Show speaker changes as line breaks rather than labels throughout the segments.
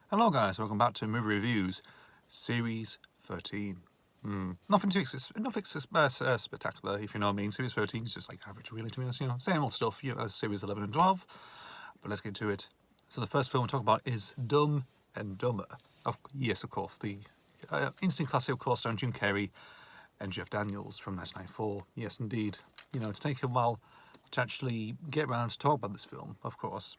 Hello guys, welcome back to Movie Reviews, Series 13. Nothing spectacular, if you know what I mean. Series 13 is just like average, really, to be honest. Same old stuff, as Series 11 and 12. But let's get to it. So the first film we'll talk about is Dumb and Dumber. Yes, of course, the instant classic, of course, starring Jim Carrey and Jeff Daniels from 1994. Yes, indeed. It's taken a while to actually get around to talk about this film, of course.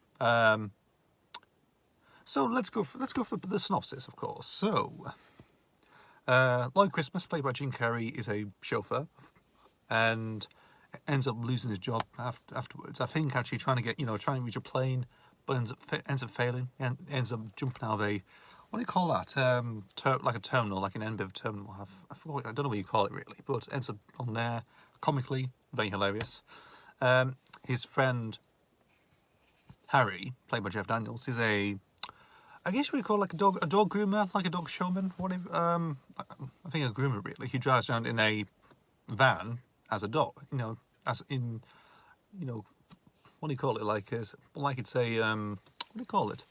So let's go for the synopsis, of course. So, Lloyd Christmas, played by Jim Carrey, is a chauffeur and ends up losing his job afterwards. I think actually trying to reach a plane, but ends up failing and ends up jumping out of a, what do you call that? Like a terminal, like an end of terminal. I forgot. I don't know what you call it really, but ends up on there. Comically, very hilarious. His friend Harry, played by Jeff Daniels, is I guess we call it like a dog groomer, like a dog showman. I think a groomer really. He drives around in a van as a dog. As in, what do you call it? Like it's a what do you call it?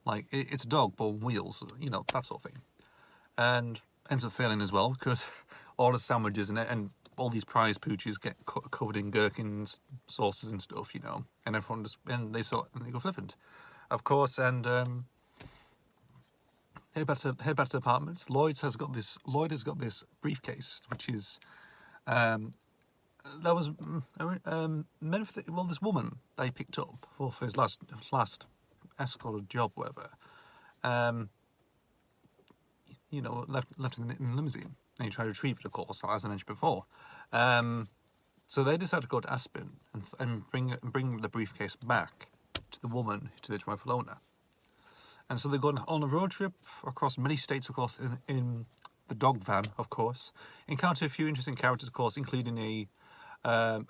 Like it's a dog but on wheels. That sort of thing. And ends up failing as well because all the sandwiches and all these prize pooches get covered in gherkins, sauces and stuff. And everyone and they go flippant. Of course, and head back to the apartments. Lloyd has got this briefcase, which is that was this woman that he picked up for his last escort job, whatever. Left in the limousine, and he tried to retrieve it, of course, as I mentioned before. So they decided to go to Aspen and bring the briefcase back to the woman, to the rightful owner. And so they're going on a road trip across many states, of course, in the dog van, of course. Encounter a few interesting characters, of course, including a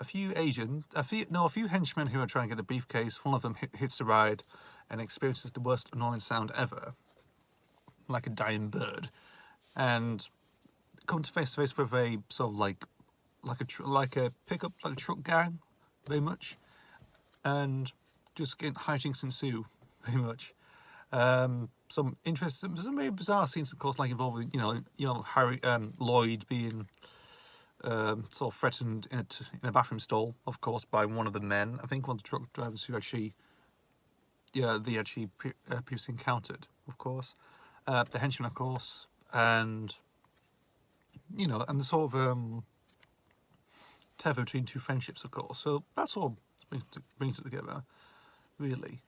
few henchmen who are trying to get the briefcase. One of them hits the ride and experiences the worst annoying sound ever, like a dying bird, and come to face with a sort of like a pickup, like a truck gang, very much, and just getting hijinks ensue, very much. Some very bizarre scenes, of course, like involving Harry Lloyd being sort of threatened in a bathroom stall, of course, by one of the men. I think one of the truck drivers who they previously encountered, of course. The henchman, of course, and and the sort of tether between two friendships, of course. So that's all brings it together, really.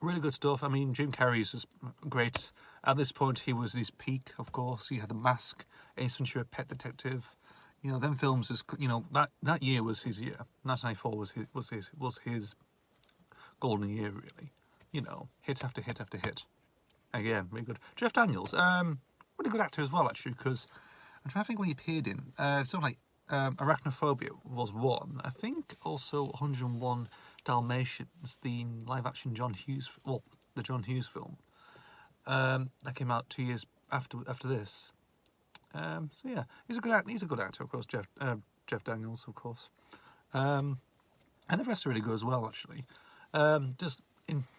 Really good stuff. I mean, Jim Carrey is just great. At this point, he was at his peak, of course. He had The Mask, Ace Ventura, Pet Detective. Them films is that year was his year. 1994 was his golden year, really. Hit after hit after hit. Again, really good. Jeff Daniels, really good actor as well, actually, because I'm trying to think when he appeared in something like Arachnophobia was one. I think also 101 Dalmatians, the live-action the John Hughes film, that came out 2 years after this. So yeah, he's a good actor, of course. Jeff Daniels, of course, and the rest are really good as well, actually. Just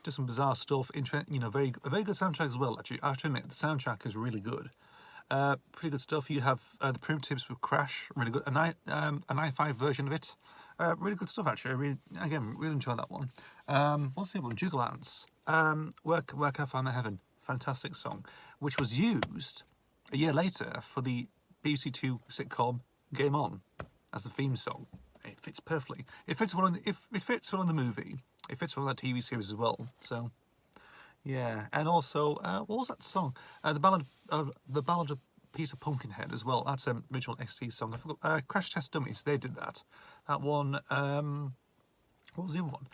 some bizarre stuff. A very good soundtrack as well. Actually, I have to admit, the soundtrack is really good. Pretty good stuff. You have the Primitives with Crash, really good. A 95 version of it. Really good stuff, actually. Really enjoyed that one. What's the other one? Juggle Ants. Work I Found My Heaven. Fantastic song, which was used a year later for the BBC Two sitcom Game On as the theme song. It fits perfectly. It fits well in the movie. It fits well in the TV series as well. So yeah, and also what was that song? The ballad of Peter Pumpkinhead as well. That's an original ST song. I forgot. Crash Test Dummies. They did that. That one. What was the other one?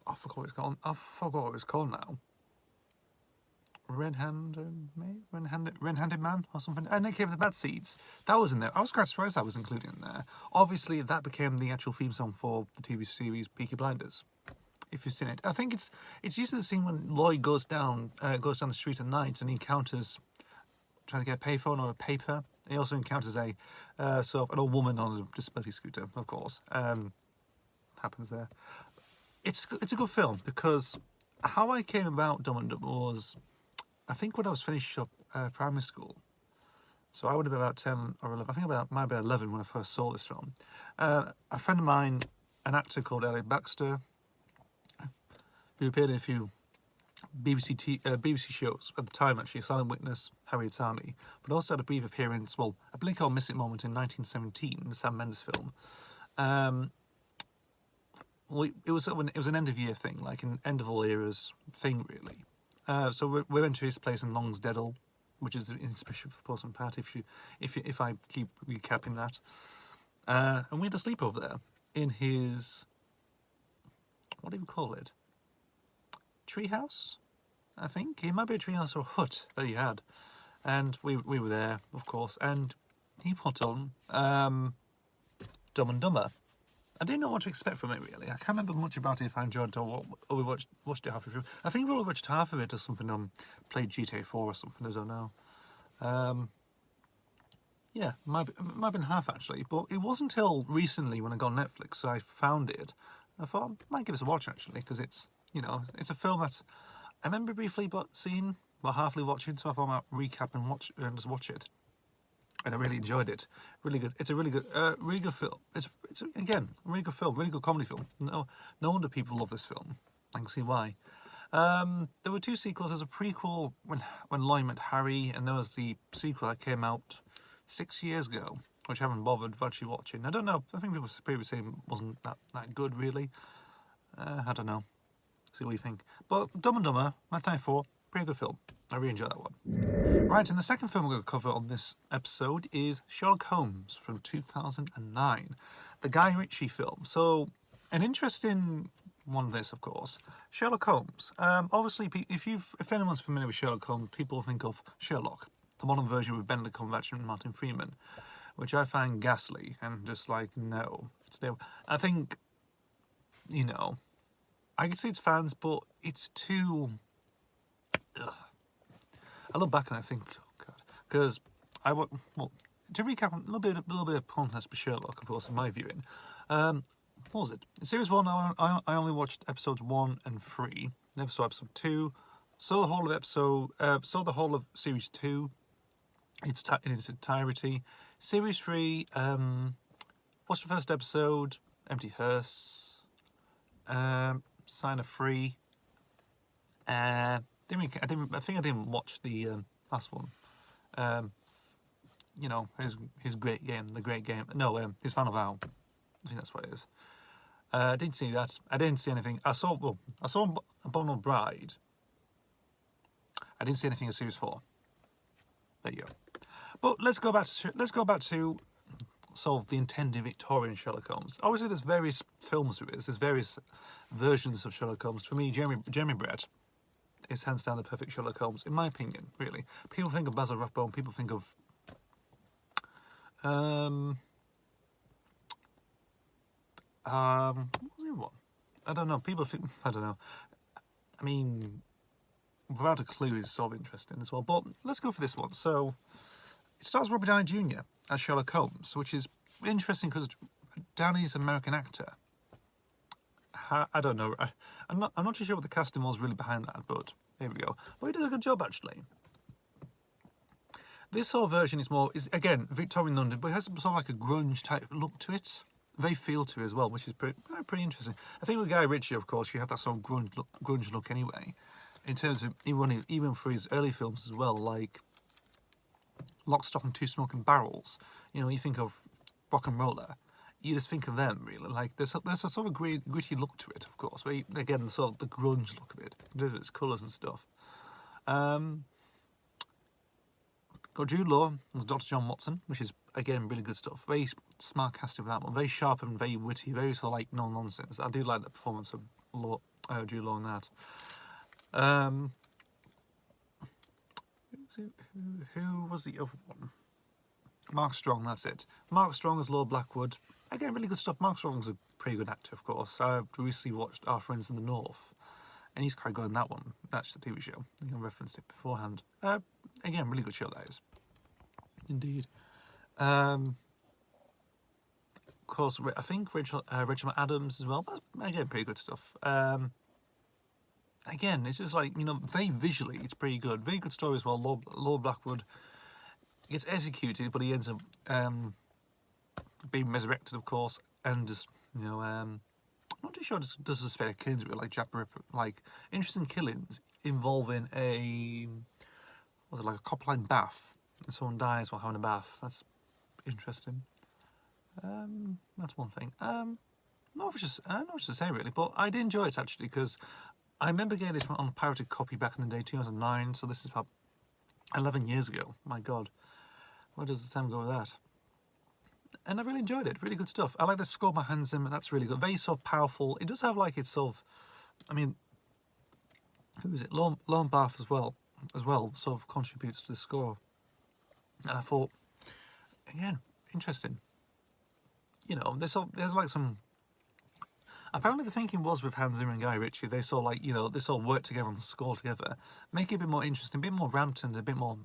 I forgot what it's called. I forgot what it's called now. Red-handed man or something. And they gave the bad seeds. That was in there. I was quite surprised that was included in there. Obviously, that became the actual theme song for the TV series Peaky Blinders. If you've seen it, I think it's used in the scene when Lloyd goes down the street at night and he encounters trying to get a payphone or a paper. He also encounters a sort of an old woman on a disability scooter, of course. Happens there. it's a good film because how I came about Dumb and Dumber was, I think when I was finished up primary school, so I would have been about 10 or 11, I think about might have been 11 when I first saw this film. A friend of mine, an actor called Elliot Baxter, who appeared in a few BBC shows at the time, actually, Silent Witness, Harriet's Army, but also had a brief appearance, well, a blink or miss it moment in 1917, the Sam Mendes film. Well, it was an end of year thing, like an end of all eras thing, really. So we went to his place in Longsdeadle, which is in special for Portsmouth Pat. If I keep recapping that, and we had a sleepover there in his, what do you call it? Treehouse, I think. It might be a treehouse or a hut that he had, and we were there, of course, and he put on Dumb and Dumber. I didn't know what to expect from it, really. I can't remember much about it, if I enjoyed it or we watched it halfway through. I think we all watched half of it or something, played GTA 4 or something, I don't know. Yeah, might have been half, actually. But it wasn't until recently when I got on Netflix that I found it. I thought I might give it a watch, actually, because it's, it's a film that I remember briefly seeing, but halfly watching, so I thought I might recap and just watch it. And I really enjoyed it. Really good. It's a really good film. It's again a really good film, really good comedy film. No wonder people love this film. I can see why. There were two sequels. There's a prequel when Lloyd met Harry, and there was the sequel that came out 6 years ago, which I haven't bothered actually watching. I don't know. I think people were saying it wasn't that good, really. I don't know. See what you think. But Dumb and Dumber, 1994, pretty good film. I really enjoyed that one. Right, and the second film we're going to cover on this episode is Sherlock Holmes from 2009, the Guy Ritchie film. So, an interesting one, this, of course. Sherlock Holmes. Obviously, if anyone's familiar with Sherlock Holmes, people think of Sherlock, the modern version with Benedict Cumberbatch and Martin Freeman, which I find ghastly and just like, no. I think, I can see its fans, but it's too... Ugh. I look back and I think, oh God, because to recap a little bit of context for Sherlock, of course, in my viewing. What was it? In series 1, I only watched episodes 1 and 3. Never saw episode 2. Saw the whole of series 2 in its entirety. Series 3, watched the first episode, Empty Hearse, Sign of Free. I think I didn't watch the last one. His Great Game, the Great Game. No, his Final Vow. I think that's what it is. I didn't see that. I didn't see anything. I saw Abominable Bride. I didn't see anything in series 4. There you go. But let's go back to sort of the intended Victorian Sherlock Holmes. Obviously, there's various films of it. There's various versions of Sherlock Holmes. For me, Jeremy Brett is hands down the perfect Sherlock Holmes, in my opinion, really. People think of Basil Rathbone, people think of what was the other one? I don't know. I don't know. I mean, Without a Clue is sort of interesting as well. But let's go for this one. So, it stars Robert Downey Jr. as Sherlock Holmes, which is interesting because Downey's an American actor. I don't know. I'm not too sure what the casting was really behind that, but here we go. But he did a good job, actually. This whole version is again Victorian London, but it has sort of like a grunge type look to it, very feel to it as well, which is pretty interesting. I think with Guy Ritchie, of course, you have that sort of grunge look anyway, in terms of even for his early films as well, like Lock, Stock and Two Smoking Barrels. You think of Rock and Roller. You just think of them, really. Like there's a sort of gritty look to it, of course. Where again, sort of the grunge look of it, its colours and stuff. Got Jude Law as Dr. John Watson, which is again really good stuff. Very smart casting for that one. Very sharp and very witty. Very sort of like no nonsense. I do like the performance of Jude Law in that. Who was the other one? Mark Strong, that's it. Mark Strong as Lord Blackwood. Again, really good stuff. Mark Strong's a pretty good actor, of course. I recently watched Our Friends in the North, and he's quite good in that one. That's the TV show. I think I referenced it beforehand. Again, really good show, that is. Indeed. Of course, I think Rachel Adams as well. That's, again, pretty good stuff. Again, it's just like, you know, very visually, it's pretty good. Very good story as well. Lord Blackwood gets executed, but he ends up being resurrected, of course, and just, you know, I'm not too sure does the spare killings with like Jack the Ripper, like interesting killings involving was it like a copper line bath, and someone dies while having a bath. That's interesting. That's one thing. Not much to say really, but I did enjoy it actually because I remember getting it on a pirated copy back in the day, 2009. So this is about 11 years ago. My God, where does the time go with that? And I really enjoyed it. Really good stuff. I like the score by Hans Zimmer. That's really good. Very sort of powerful. It does have like its sort of, I mean, who is it? Lorne Bath as well, sort of contributes to the score. And I thought, again, interesting. You know, there's like some. Apparently, the thinking was with Hans Zimmer and Guy Ritchie, they sort of like, you know, they sort of work together on the score together, make it a bit more interesting, a bit more ramped and a bit more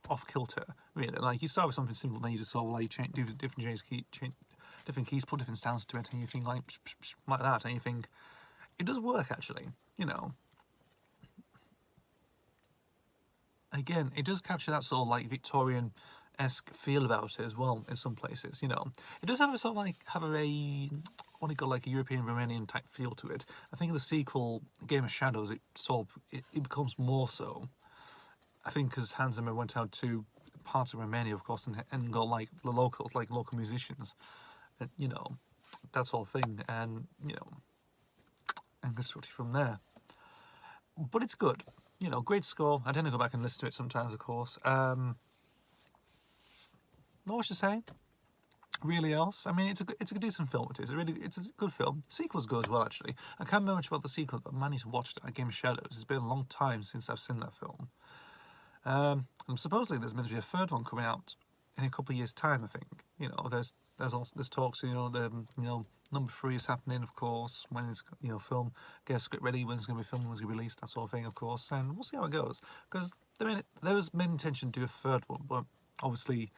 off kilter. Really, like you start with something simple, then you just sort of like do different keys, put different sounds to it, and you think like that, and you think it does work actually. You know, again, it does capture that sort of like Victorian-esque feel about it as well in some places. You know, it does have a sort of like what do you call, like a European Romanian type feel to it. I think in the sequel, Game of Shadows, it becomes more so. I think because Hans Zimmer went out to parts of Romania, of course, and got like the locals, like local musicians, and, you know, that sort of thing, and you know, and constructed from there. But it's good, you know, great score. I tend to go back and listen to it sometimes, of course. Not much to say, really else. I mean, it's a decent film. It's a good film. The sequel's good as well, actually. I can't remember much about the sequel, but I need to watch that Game of Shadows. It's been a long time since I've seen that film. And supposedly there's meant to be a third one coming out in a couple of years' time. I think, you know, there's talks. You know, number 3 is happening, of course. When it's, you know, film, get a script ready, when it's going to be filmed, when it's going to be released, that sort of thing, of course. And we'll see how it goes. Because there was main intention to do a third one, but obviously,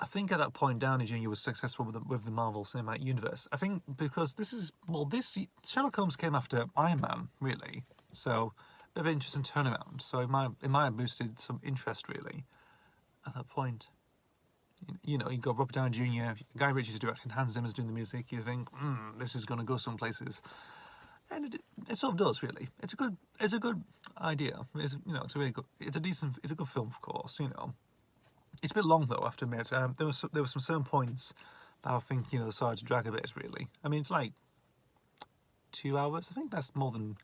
I think at that point Downey Jr. was successful with the Marvel Cinematic Universe. I think because this Sherlock Holmes came after Iron Man, really. So, bit of an interesting turnaround. So it might have boosted some interest really at that point. You know, you got Robert Downey Jr., Guy Ritchie's directing, Hans Zimmer's doing the music. You think, this is going to go some places, and it sort of does really. It's a good idea. It's, you know, it's a good film, of course. You know, it's a bit long though, I have to admit. There were some certain points that I think, you know, started to drag a bit really. I mean, it's like 2 hours. I think that's more than.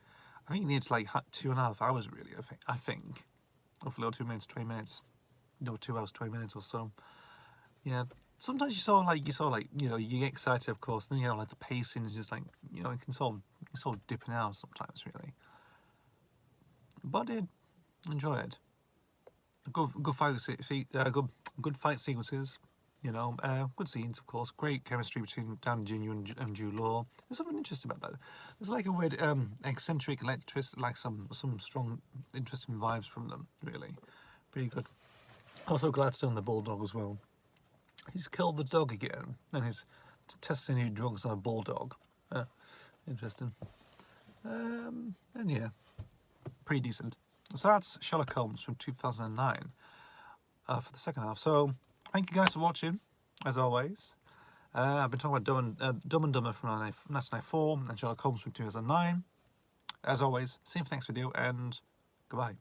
I think it needs like 2.5 hours really. I think, hopefully, or 2 minutes, 20 minutes, no, 2 hours, 20 minutes or so. Yeah. Sometimes you sort of like, you know, you get excited, of course. Then you know, like the pacing is just like, you know, it can sort of dipping out sometimes really. But I did enjoy it. Good fight sequences. You know, good scenes, of course. Great chemistry between Downey Jr. and Jude Law. There's something interesting about that. There's like a weird, eccentric, like some strong, interesting vibes from them. Really, pretty good. Also, Gladstone the bulldog as well. He's killed the dog again, and he's testing new drugs on a bulldog. Interesting. And yeah, pretty decent. So that's Sherlock Holmes from 2009 for the second half. So thank you guys for watching, as always. I've been talking about Dumb and Dumber from 1994 and Sherlock Holmes from 2009. As always, see you for the next video, and goodbye.